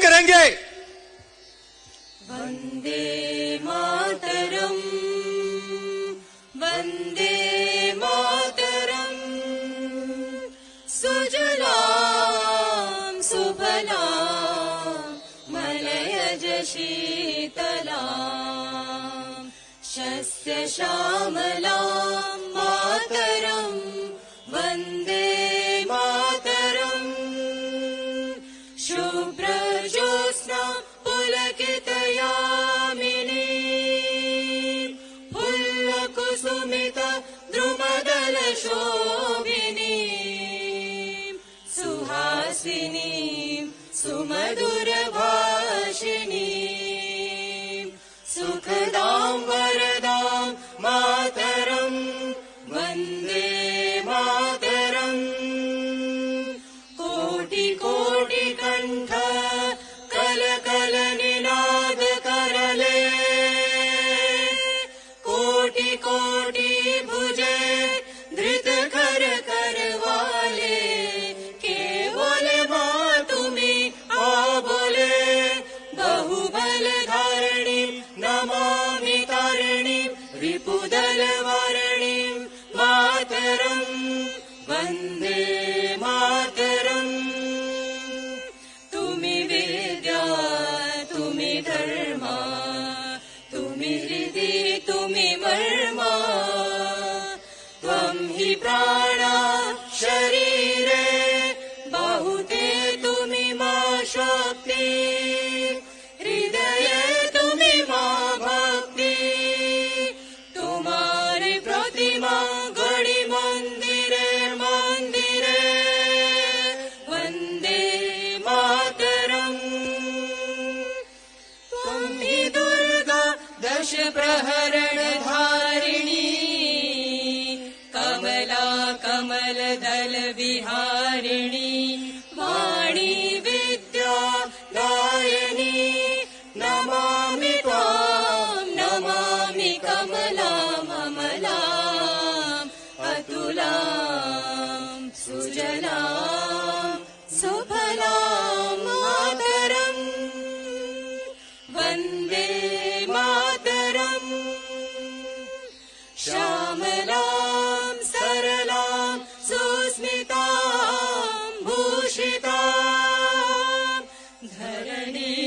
करेंगे। वंदे मातरम, वंदे मातरम, सुजलाम सुफलाम मलयज शीतलाम शस्य श्यामलां मातरं वन्दे मातरम्। शुभ्रज्योत्स्ना पुलकितयामिनी फुल्लकुसुमित द्रुमदलशोभिनी सुहासिनी सुमधुरभाषिणी सुखदां वरदां मातरं वन्दे मातरम्। कोटि कोटि कण्ठ कल कल निनाद करले कोटि कोटि भुजे धृत कर करवाले केवल मां तुम्ही आबोले बहुबल धारिणी नमामि तारिणीं रिपुदल वारिणीं मातरं वन्दे मातरम्। तुम्ही विद्या तुम्ही धर्मा तुम्ही हृदि तुम्ही मर्मा त्वं हि प्राणा शरीरे बाहुते तुम्ही मा शक्ति हृदये तुम्ही मा भक्ति तुम्हारी प्रतिमा गढ़ी मंदिरे मंदिरे वन्दे मातरम्। त्वं हि दुर्गा दश प्रहरण धारिणी कमला कमल दल विहारिणी वाणी विद्या दायिनी नमामि त्वां नमामि कमलां अमलां अतुलां सुजलां सुफलां मातरम् वन्दे मातरम्। श्यामलां सरलां सुस्मितां भूषितां धरणि